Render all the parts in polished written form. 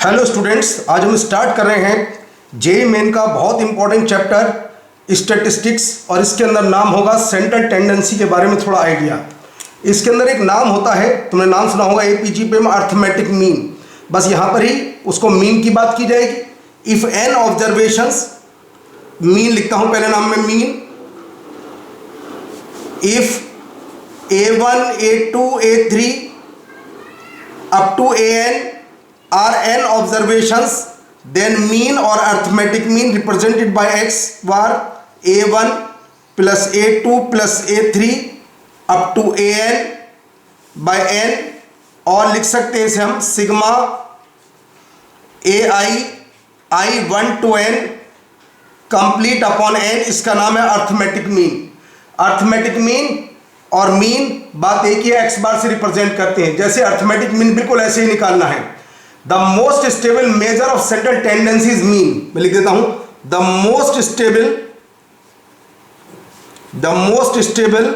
Hello students, आज हम start कर रहे हैं जेईई मेन का बहुत इंपॉर्टेंट चैप्टर स्टैटिस्टिक्स और इसके अंदर नाम होगा सेंट्रल टेंडेंसी के बारे में थोड़ा आइडिया। इसके अंदर एक नाम होता है, तुमने नाम सुना होगा एपीजीपी में अर्थमेटिक मीन। बस यहाँ पर ही उसको मीन की बात की जाएगी। इफ़ एन ऑब्जर्वेशंस, मीन लिखता हूँ पहले नाम में mean. If A1, A2, A3 up to AN are n observations, then mean or arithmetic mean represented by x bar A1 plus A2 plus A3 up to AN by n, और लिख सकते हैं इसे हम sigma AI I1 to n complete upon n। इसका नाम है arithmetic mean. Arithmetic mean और मीन बात एक ही है, एक्स बार से रिप्रेजेंट करते हैं। जैसे अर्थमेटिक मीन बिल्कुल ऐसे ही निकालना है। The most stable major of central tendency is mean. मैं लिख देता हूं the most stable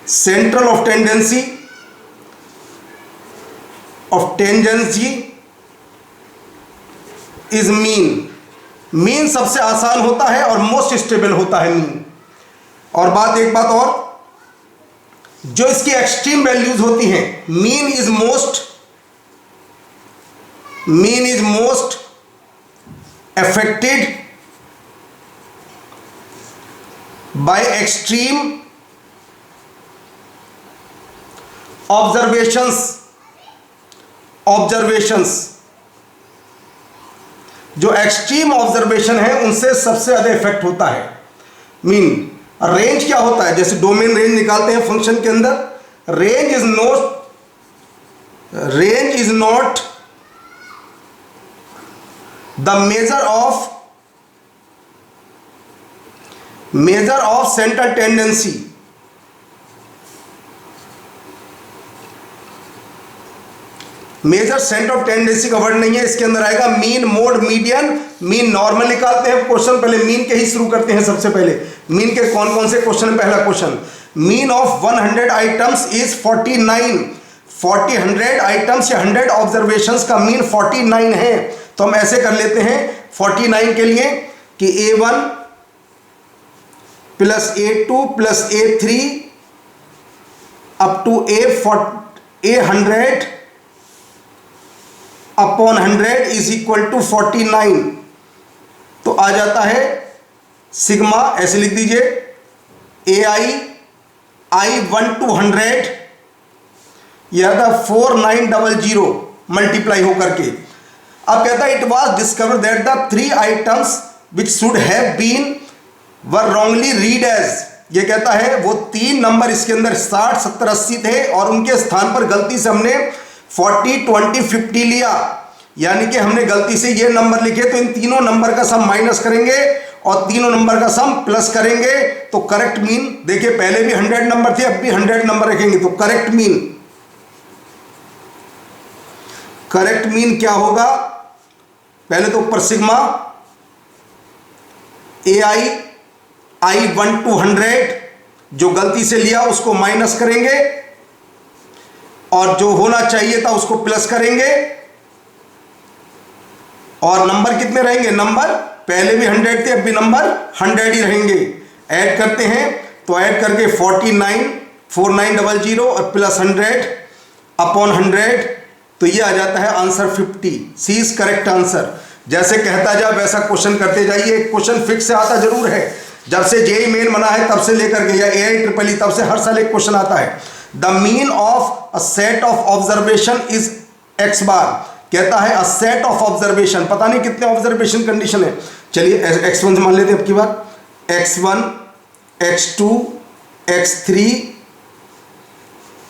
central of tendency is mean. Mean सबसे आसान होता है और मोस्ट स्टेबल होता है मीन। और एक बात और, जो इसकी एक्सट्रीम वैल्यूज होती हैं, mean is most affected by extreme observations. जो एक्सट्रीम ऑब्जर्वेशन है उनसे सबसे ज्यादा इफेक्ट होता है मीन। रेंज क्या होता है? जैसे डोमेन रेंज निकालते हैं फंक्शन के अंदर, range is not the measure of central tendency. Measure centre of tendency का वर्ड नहीं है, इसके अंदर आएगा mean, mode, median. Mean normal निकालते हैं क्वेश्चन, पहले मीन के ही शुरू करते हैं। सबसे पहले मीन के कौन कौन से क्वेश्चन? पहला question, mean of 100 items is 49। 100 items या 100 ऑब्जर्वेशंस का मीन 49 है। तो हम ऐसे कर लेते हैं 49 के लिए कि A1 plus A2 plus A3 to टू A100 upon 100 is equal to 49। तो आ जाता है सिग्मा, ऐसे लिख दीजिए, AI I1 to 100 यह था 4900 मल्टीप्लाई होकर के। अब कहता है it was discover that the 3 items which should have been were wrongly read as. ये कहता है वो 3 नंबर इसके अंदर 60, 70, 80 थे और उनके स्थान पर गलती से हमने 40, 20, 50 लिया, यानी कि हमने गलती से ये नंबर लिखे। तो इन तीनों नंबर का सम माइनस करेंगे और तीनों नंबर का सम प्लस करेंगे तो करेक्ट मीन, देखिए पहले भी 100 नंबर थे, अब भी 100 नंबर रखेंगे तो करेक्ट मीन क्या होगा? पहले तो ऊपर सिग्मा AI I1 to 100, जो गलती से लिया उसको माइनस करेंगे और जो होना चाहिए था उसको प्लस करेंगे। और नंबर कितने रहेंगे? नंबर पहले भी 100 थे, अब भी नंबर 100 ही रहेंगे। ऐड करते हैं तो ऐड करके 4900 और प्लस 100 अपॉन 100, तो ये आ जाता है answer 50। C is correct answer. जैसे कहता जा वैसा क्वेश्चन करते जाइए। क्वेश्चन फिक्स से आता जरूर है, जब से जेईई मेन बना है तब से लेकर के, या AI तब से हर साल एक क्वेश्चन आता है। The mean of a set of observation is x bar. कहता है अ सेट ऑफ ऑब्जर्वेशन, पता नहीं कितने ऑब्जर्वेशन कंडीशन है। चलिए x1 मान लेते हैं अब की बार, x1, x2, x3,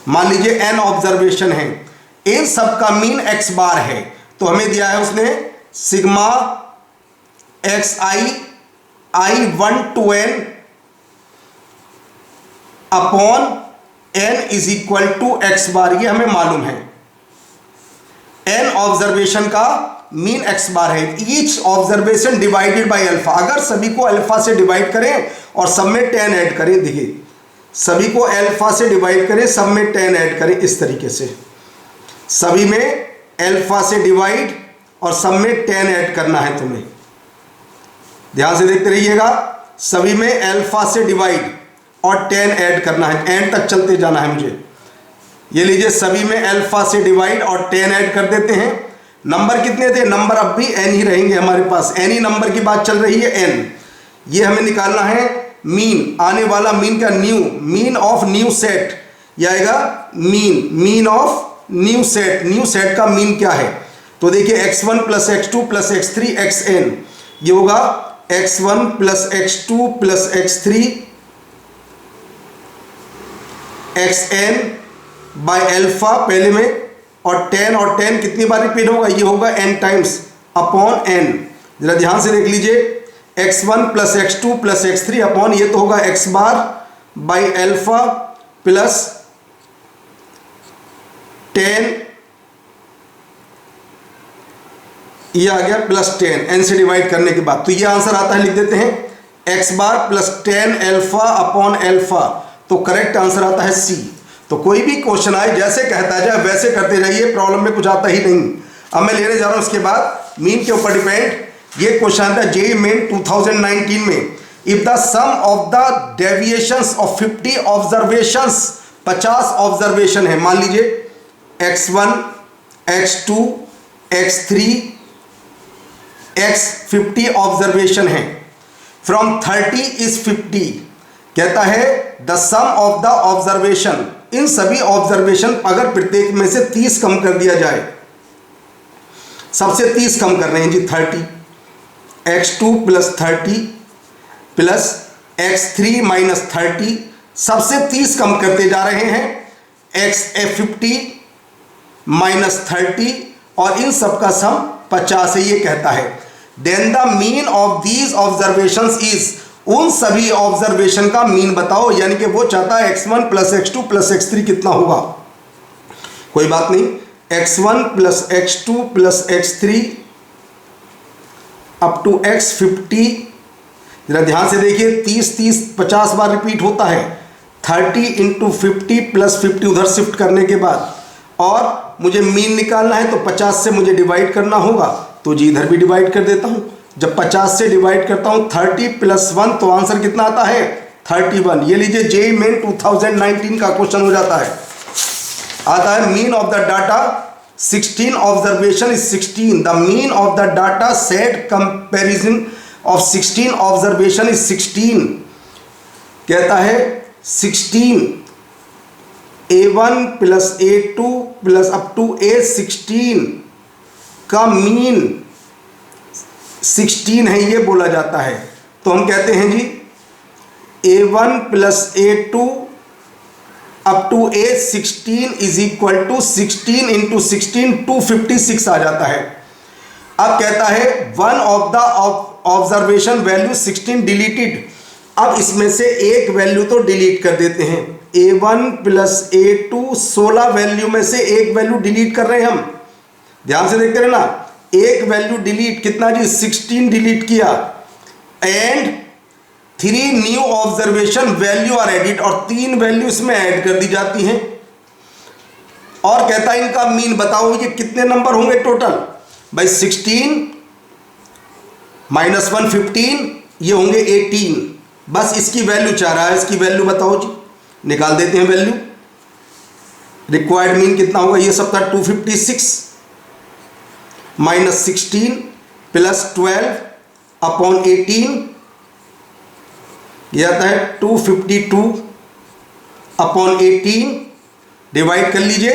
मान लीजिए n ऑब्जर्वेशन है। इन सब का मीन x बार है। तो हमें दिया है उसने sigma xi I1 to n upon n is equal to x bar, ये हमें मालूम है। n ऑब्जर्वेशन का मीन x बार है। Each observation divided by alpha. अगर सभी को अल्फा से डिवाइड करें और सब में 10 ऐड करें, देखिए सभी को अल्फा से डिवाइड करें, सब में 10 ऐड करें, इस तरीके से सभी में अल्फा से डिवाइड और सब में 10 ऐड करना है तुम्हें। ध्यान से देखते रहिएगा, सभी में अल्फा से डिवाइड और 10 ऐड करना है, एंड तक चलते जाना है मुझे। ये लीजिए, सभी में अल्फा से डिवाइड और 10 ऐड कर देते हैं। नंबर कितने थे? नंबर अब भी n ही रहेंगे हमारे पास, n ही नंबर की बात चल रही है, n। ये हमें निकालना है मीन, आने वाला मीन का मीन ऑफ न्यू सेट, ये आएगा मीन ऑफ न्यू सेट का मीन क्या है? तो देखिए x1 plus x2 plus x3 xn, ये होगा x1 plus x2 plus x3 xn by alpha पहले में, और 10 कितनी बार रिपीट होगा? ये होगा n टाइम्स अपॉन n। जरा ध्यान से देख लीजिए, x1 plus x2 plus x3 upon, ये तो होगा x bar by alpha plus 10, ये आ गया प्लस 10 n से डिवाइड करने के बाद। तो ये आंसर आता है, लिख देते हैं x बार प्लस 10 अल्फा अपॉन अल्फा, तो करेक्ट आंसर आता है C। तो कोई भी क्वेश्चन आए जैसे कहता जाए वैसे करते रहिए, प्रॉब्लम में कुछ आता ही नहीं। अब मैं लेने जा रहा हूं उसके बाद मीन के ऊपर डिपेंड। ये क्वेश्चन आता है जेईई मेन 2019 में, if the sum of the deviations of 50 observations, 50 observation है, मान लीजिए x1 x2 x3 x50 observation है, फ्रॉम 30 इज 50, कहता है the sum of the observation, इन सभी ऑब्जर्वेशन अगर प्रत्येक में से 30 कम कर दिया जाए, सबसे 30 कम कर रहे हैं जी, 30 x2 plus 30 plus x3 minus 30, सबसे 30 कम करते जा रहे हैं, x50 माइनस 30, और इन सब का सम 50 है, ये कहता है then the mean of these observations is, उन सभी ऑब्जर्वेशन का मीन बताओ, यानी कि वो चाहता है x1 plus x2 plus x3 कितना होगा। कोई बात नहीं, x1 plus x2 plus x3 up to x50, जरा ध्यान से देखिए, 30 50 बार रिपीट होता है, 30 इंटू 50 प्लस 50 उधर शिफ्ट करने के बाद, और मुझे मीन निकालना है तो 50 से मुझे डिवाइड करना होगा, तो जी इधर भी डिवाइड कर देता हूं। जब 50 से डिवाइड करता हूं 30 प्लस 1, तो आंसर कितना आता है? 31। ये लीजिए, जेईई मेन 2019 का क्वेश्चन हो जाता है। आता है mean of the data 16 observation is 16, the mean of the data set comparison of 16 observation is 16, कहता है 16 A1 plus A2 plus up to A16 का मीन 16 है, ये बोला जाता है। तो हम कहते हैं जी A1 plus A2 up to A16 is equal to 16 into 16 256 आ जाता है। अब कहता है one of the observation value 16 deleted, अब इसमें से एक वैल्यू तो डिलीट कर देते हैं, A1 प्लस A2 16 वैल्यू में से एक वैल्यू डिलीट कर रहे हैं हम, ध्यान से देखते रहना, एक वैल्यू डिलीट, कितना जी? 16 डिलीट किया, and 3 new observation value are added, और 3 वैल्यू इसमें ऐड कर दी जाती हैं, और कहता है इनका मीन बताओ, ये कितने नंबर होंगे टोटल? भाई 16 माइनस 1 15, ये होंगे 18, बस इसकी वैल्यू चाह रहा है, इसकी वैल्यू बताओ जी, निकाल देते हैं वैल्यू। रिक्वायर्ड मीन कितना होगा? ये सब था 256 माइनस 16 प्लस 12 अपॉन 18, यह आता है 252 अपॉन 18, डिवाइड कर लीजिए,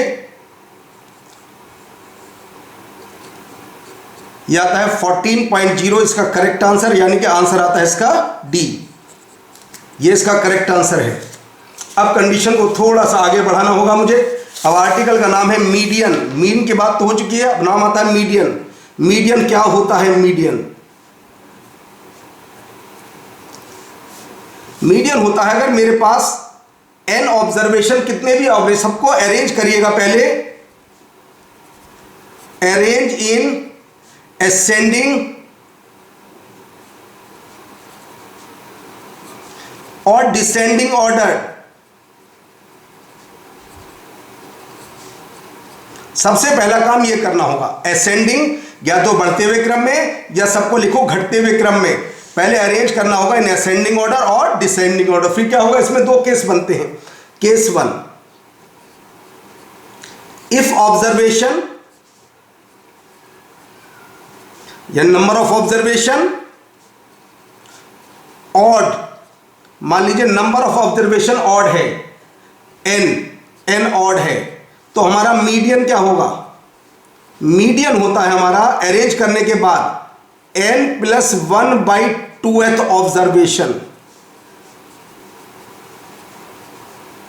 यह आता है 14.0, इसका करेक्ट आंसर, यानी कि आंसर आता है इसका डी, ये इसका करेक्ट आंसर है। अब कंडीशन को थोड़ा सा आगे बढ़ाना होगा मुझे। अब आर्टिकल का नाम है मीडियन, मीन की बात तो हो चुकी है, अब नाम आता है मीडियन। मीडियन क्या होता है? मीडियन होता है अगर मेरे पास n ऑब्जर्वेशन, कितने भी ऑब्जर्वेशन, सबको अरेंज करिएगा पहले, अरेंज इन असेंडिंग और डिसेंडिंग ऑर्डर, सबसे पहला काम ये करना होगा, असेंडिंग या तो बढ़ते हुए क्रम में या सबको लिखो घटते हुए क्रम में, पहले अरेंज करना होगा इन असेंडिंग ऑर्डर और डिसेंडिंग ऑर्डर। फिर क्या होगा, इसमें दो केस बनते हैं। केस 1, इफ ऑब्जर्वेशन या नंबर ऑफ ऑब्जर्वेशन ऑड, मान लीजिए नंबर ऑफ ऑब्जर्वेशन ऑड है, n ऑड है, तो हमारा मीडियन क्या होगा, मीडियन होता है हमारा अरेंज करने के बाद n+1/2th ऑब्जर्वेशन।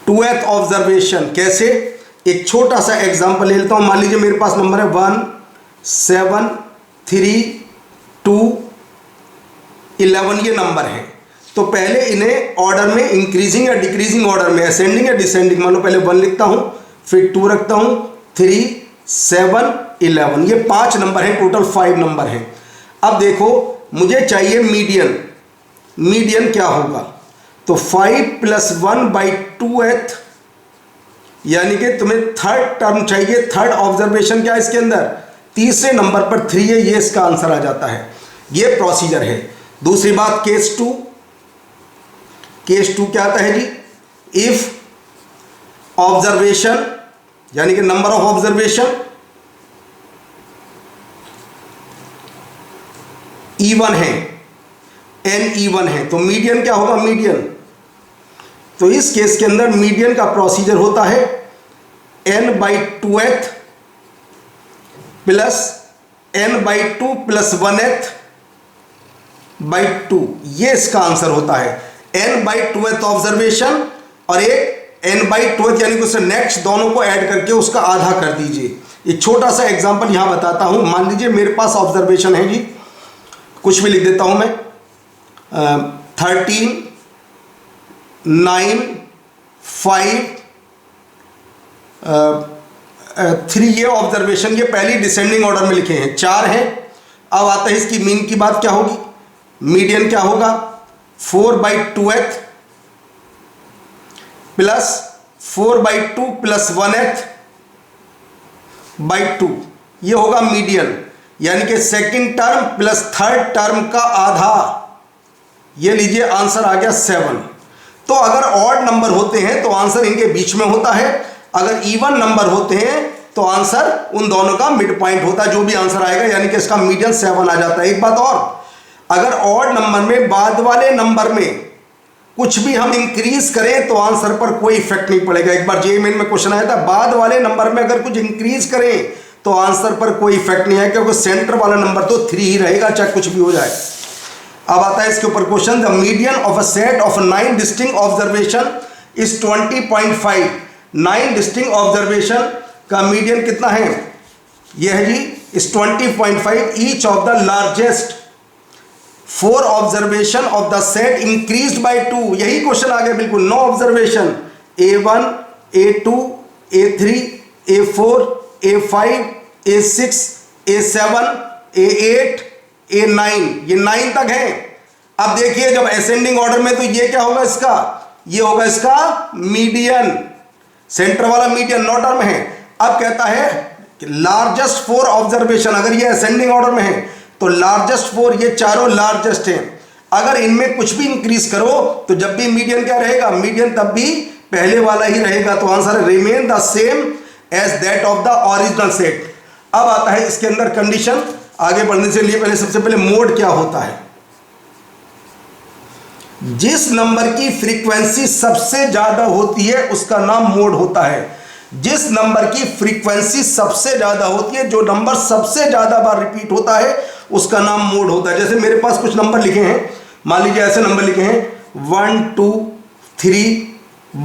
2th ऑब्जर्वेशन कैसे, एक छोटा सा एग्जांपल ले लेता हूं। मान लीजिए मेरे पास नंबर है 1 7 3 2 11, ये नंबर है। तो पहले इन्हें ऑर्डर में इंक्रीजिंग या डिक्रीजिंग ऑर्डर में, असेंडिंग या डिसेंडिंग, मान लो पहले 1 लिखता हूं, फिर 2 रखता हूं, 3 7 11, ये 5 नंबर हैं, टोटल 5 नंबर हैं। अब देखो मुझे चाहिए मीडियन, मीडियन क्या होगा, तो 5+1/2th, यानी कि तुम्हें थर्ड टर्म चाहिए, थर्ड ऑब्जर्वेशन क्या है इसके अंदर, तीसरे नंबर पर 3 है, ये इसका आंसर आ जाता है। ये प्रोसीजर है। दूसरी बात केस 2, केस 2 क्या आता है जी, इफ ऑब्जर्वेशन यानी कि नंबर ऑफ ऑब्जर्वेशन E1 है, NE1 है, तो मीडियन क्या होगा, मीडियन, तो इस केस के अंदर मीडियन का प्रोसीजर होता है n/2th प्लस n/2 + 1th/2, ये इसका आंसर होता है। n/2th ऑब्जर्वेशन और एक n/2th यानी कि उससे नेक्स्ट, दोनों को ऐड करके उसका आधा कर दीजिए। एक छोटा सा एग्जांपल यहां बताता हूं। मान लीजिए मेरे पास ऑब्जर्वेशन है जी, कुछ भी लिख देता हूं मैं, 13 9 5 3, ये ऑब्जर्वेशन, ये पहली डिसेंडिंग ऑर्डर में लिखे हैं, 4 हैं। अब आता है इसकी मीन की बात, क्या होगी, मीडियन क्या होगा, 4/2th प्लस 4/2 + 1th/2, ये होगा मीडियन, यानी कि second term plus third term का आधा, ये लीजिए आंसर आ गया 7। तो अगर ऑड नंबर होते हैं तो आंसर इनके बीच में होता है, अगर इवन नंबर होते हैं तो आंसर उन दोनों का मिड पॉइंट होता है, जो भी आंसर आएगा, यानी कि इसका मीडियन 7 आ जाता है। एक बात और, अगर ऑड नंबर में बाद वाले नंबर में कुछ भी हम इंक्रीज करें तो आंसर पर कोई इफेक्ट नहीं पड़ेगा। एक बार जेईई मेन में क्वेश्चन आया था, बाद वाले नंबर में अगर कुछ इंक्रीज करें तो आंसर पर कोई इफेक्ट नहीं है, क्योंकि सेंटर वाला नंबर तो 3 ही रहेगा, चाहे कुछ भी हो जाए। अब आता है इसके ऊपर question, the median of a set of 9 distinct observation is 20.5। 9 distinct observation का मीडियन कितना है, यह है जी is 20.5। Each of the largest 4 observation of the set increased by 2, यही क्वेश्चन आ गया बिल्कुल। 9 observation, A1 A2 A3 A4 A5 A6 A7 A8 A9, ये 9 तक है। अब देखिए जब असेंडिंग ऑर्डर में, तो ये क्या होगा इसका, ये होगा इसका मीडियन, सेंटर वाला मीडियन 9 टर्म है। अब कहता है कि लार्जेस्ट 4 ऑब्जर्वेशन, अगर ये असेंडिंग ऑर्डर में है तो लार्जेस्ट 4, ये चारों लार्जेस्ट हैं, अगर इनमें कुछ भी इंक्रीज करो तो जब भी मीडियन क्या रहेगा, मीडियन तब भी पहले वाला ही रहेगा। तो answer remain the same as that of the original set. अब आता है इसके अंदर कंडीशन। आगे बढ़ने से लिए पहले सबसे पहले मोड क्या होता है, जिस नंबर की फ्रीक्वेंसी सबसे ज्यादा होती है उसका नाम मोड होता है। जिस नंबर की फ्रीक्वेंसी सबसे ज्यादा होती है, जो नंबर सबसे ज्यादा बार रिपीट होता है, उसका नाम मोड होता है। जैसे मेरे पास कुछ नंबर लिखे हैं, मान लीजिए ऐसे नंबर लिखे हैं 1 2 3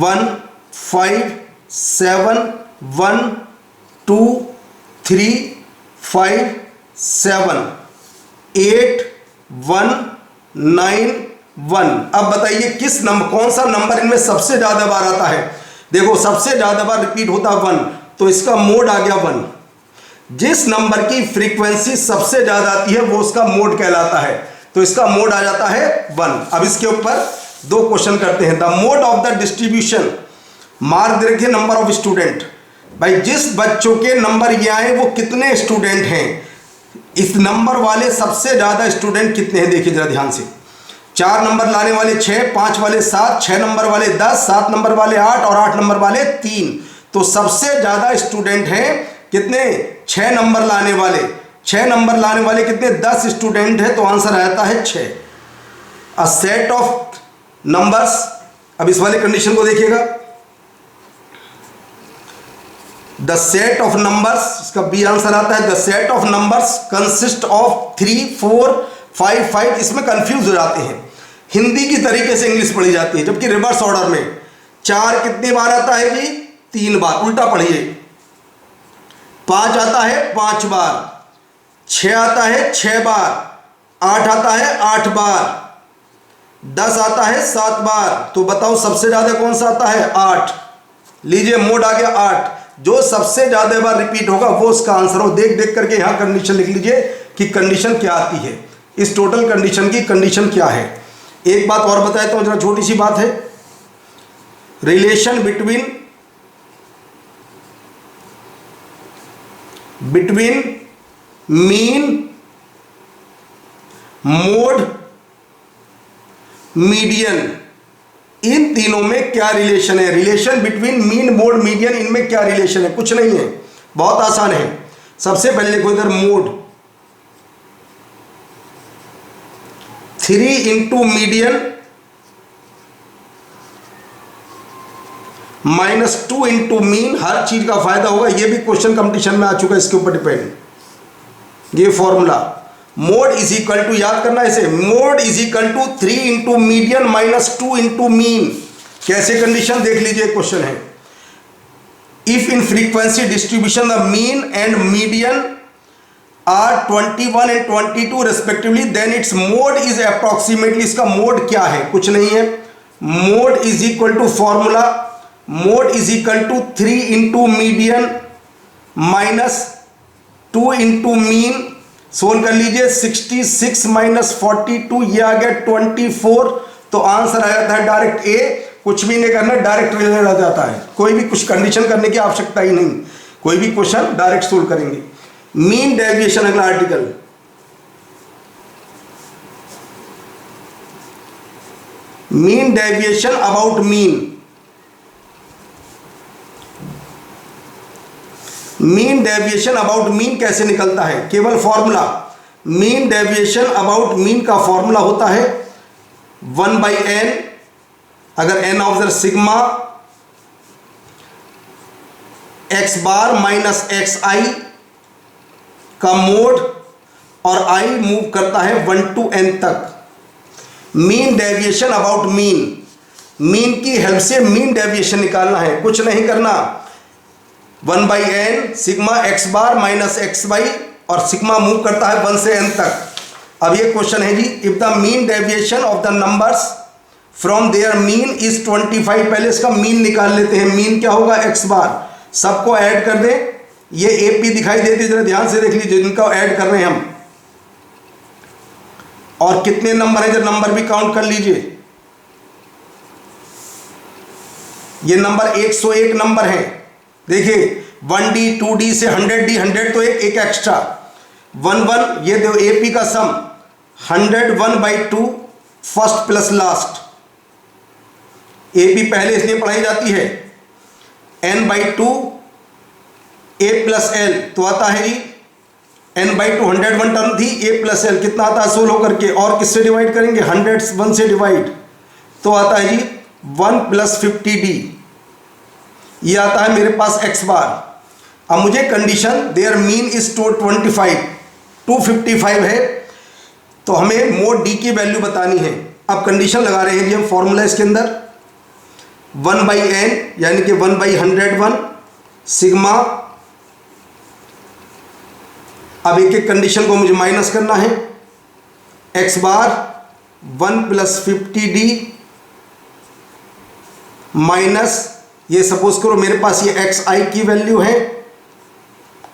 1 5 7 1 2 3 5 7 8 1 9 1। अब बताइए किस नंबर, कौन सा नंबर इनमें सबसे ज्यादा बार आता है। देखो सबसे ज्यादा बार रिपीट होता है 1, तो इसका मोड आ गया 1। जिस नंबर की फ्रीक्वेंसी सबसे ज्यादा आती है वो उसका मोड कहलाता है, तो इसका मोड आ जाता है 1। अब इसके ऊपर 2 क्वेश्चन करते हैं। The mode of the distribution, mark दे रखिए नंबर ऑफ स्टूडेंट, भाई जिस बच्चों के नंबर ये आए वो कितने स्टूडेंट हैं, इस नंबर वाले सबसे ज़्यादा स्टूडेंट कितने हैं, देखिए जरा ध्यान से। 4 नंबर लाने वाले 6, 5 वाले 7, 6 नंबर वाले 10, 7 नंबर वाले 8 और 8 नंबर वाले 3। तो सबसे ज़्यादा स्टूडेंट हैं कितने, 6 नंबर लाने वाले। 6 नंबर लाने वाले कितने, 10 स्टूडेंट है, तो आंसर आता है 6। अ सेट ऑफ नंबर्स, अब इस वाले कंडीशन को देखिएगा, द सेट ऑफ नंबर्स, इसका बी आंसर आता है। The set of numbers consist of 3, 4, 5, 5। इसमें कंफ्यूज हो जाते हैं, हिंदी की तरीके से इंग्लिश पढ़ी जाती है, जबकि रिवर्स ऑर्डर में 4 कितनी बार आता है जी, 3 बार, उल्टा पढ़िए। 5 आता है 5 बार, 6 आता है 6 बार, 8 आता है 8 बार, 10 आता है 7 बार। तो बताओ सबसे ज्यादा कौन सा आता है, 8। लीजिए मोड आ गया 8, जो सबसे ज्यादा बार रिपीट होगा वो उसका आंसर हो। देख देख करके यहां कंडीशन लिख लीजिए कि कंडीशन क्या आती है, इस टोटल कंडीशन की कंडीशन क्या है। एक बात और बताया तो जरा, छोटी सी बात है, relation between mean, mode, median, इन तीनों में क्या रिलेशन है। Relation between mean, mode, median, इनमें क्या रिलेशन है, कुछ नहीं है, बहुत आसान है। सबसे पहले देखो इधर mode, 3 into median -2 into mean, हर चीज का फायदा होगा। ये भी क्वेश्चन कंपटीशन में आ चुका है, इसके ऊपर डिपेंड, ये formula. Mode is equal to, याद करना इसे, mode is equal to 3 into median -2 into mean. कैसे कंडीशन देख लीजिए, क्वेश्चन है, if in frequency distribution the mean and median are 21 and 22 respectively, then its mode is approximately, इसका mode क्या है, कुछ नहीं है। Mode is equal to formula, mode is equal to 3 into median -2 into mean. Solve कर लीजिए, 66 - 42, ये आ गया 24। तो आंसर आ जाता है डायरेक्ट ए, कुछ भी नहीं करना, डायरेक्ट रिजल्ट आ जाता है, कोई भी कुछ कंडीशन करने की आवश्यकता ही नहीं, कोई भी क्वेश्चन डायरेक्ट सोल्व करेंगे। मीन डेविएशन, अगला article, mean deviation about mean. Mean deviation about mean कैसे निकलता है, केवल formula, mean deviation about mean का फॉर्मूला होता है 1/n, अगर n ऑब्जर्व सिग्मा x बार माइनस xi का मोड, और i मूव करता है 1 to n तक। Mean deviation about mean, mean की हेल्प से मीन डेविएशन निकालना है, कुछ नहीं करना। 1/n सिग्मा x बार माइनस xy, और सिग्मा मूव करता है 1 से n तक। अब ये क्वेश्चन है जी, if the mean deviation of the numbers from their mean is 25, पहले इसका मीन निकाल लेते हैं। मीन क्या होगा, x बार, सबको ऐड कर दें, ये AP दिखाई देती है, जरा ध्यान से देख लीजिए, जिनका ऐड कर रहे हैं हम, और कितने नंबर है, जरा नंबर भी काउंट कर लीजिए। ये नंबर 101 नंबर है, देखिए 1D 2D से 100D, 100 तो एक एक्स्ट्रा, 1 ये दो AP का सम 101/2 फर्स्ट प्लस लास्ट। AP पहले इसलिए पढ़ाई जाती है, n/2 A प्लस L, तो आता है जी n/2, 101 टर्म थी, A प्लस L कितना आता है 16 होकर के, और किससे डिवाइड करेंगे, 101 से डिवाइड, तो आता है जी 1 + 50D, ये आता है मेरे पास x बार। अब मुझे कंडीशन देयर मीन इज 255 है, तो हमें मोड d की वैल्यू बतानी है। अब कंडीशन लगा रहे हैं जी हम, फॉर्मूला इसके अंदर 1/n यानी कि 1/101 सिग्मा। अब एक एक कंडीशन को मुझे माइनस करना है, x बार 1 + 50D माइनस, ये सपोज करो मेरे पास ये xi की वैल्यू है,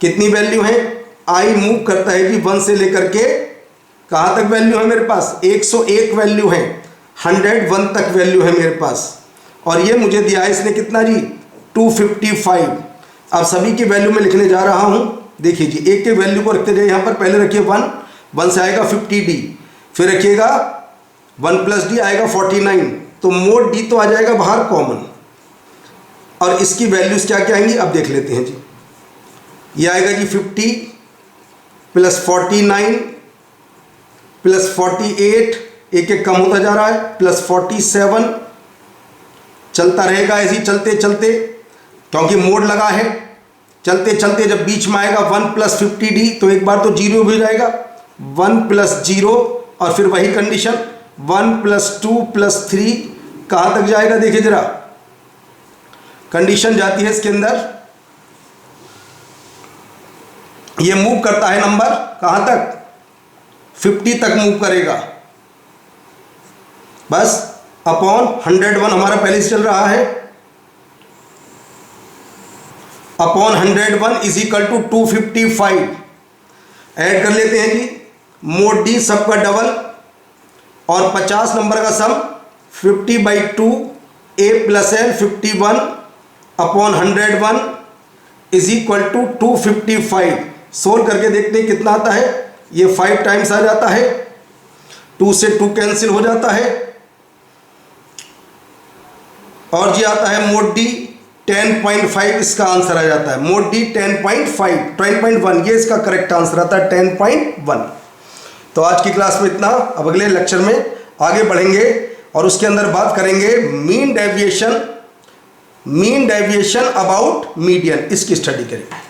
कितनी वैल्यू है, i मूव करता है कि 1 से लेकर के कहाँ तक वैल्यू है मेरे पास, 101 वैल्यू है, 101 तक वैल्यू है मेरे पास, और ये मुझे दिया है इसने कितना जी 255। अब सभी की वैल्यू में लिखने जा रहा हूँ। देखिए जी, एक के वैल्यू को रखते जाइए यहाँ पर, पहले रखिए 1 से आएगा 50d, फिर रखिएगा 1 + d आएगा 49, तो मोड d तो आ जाएगा बाहर कॉमन, और इसकी वैल्यूज क्या क्या आएंगी अब देख लेते हैं जी। ये आएगा जी 50 + 49 + 48, एक एक कम होता जा रहा है, +47, चलता रहेगा ऐसे ही चलते चलते, क्योंकि मोड लगा है। चलते चलते जब बीच में आएगा 1 + 50d, तो एक बार तो 0 हो जाएगा, 1 + 0, और फिर वही कंडीशन 1 + 2 + 3, कहाँ तक जाएगा देखिए जरा, कंडीशन जाती है इसके अंदर, ये मूव करता है नंबर कहाँ तक, 50 तक मूव करेगा, बस अपॉन 101 हमारा पहले से चल रहा है, अपॉन 101 = 255। ऐड कर लेते हैं जी, मोड डी सबका डबल और 50 नंबर का सम 50/2 a + n 51 अपॉन 101 = 255। सोल्व करके देखते हैं कितना आता है। ये 5 टाइम्स आ जाता है, 2 से 2 कैंसिल हो जाता है, और ये आता है मोड डी 10.5, इसका आंसर आ जाता है मोड डी 10.1, ये इसका करेक्ट आंसर आता है 10.1। तो आज की क्लास में इतना। अब अगले लेक्चर में आगे बढ़ेंगे और उसके अंदर बात करेंगे मीन डेविएशन अबाउट मीडियन, इसकी स्टडी करेंगे।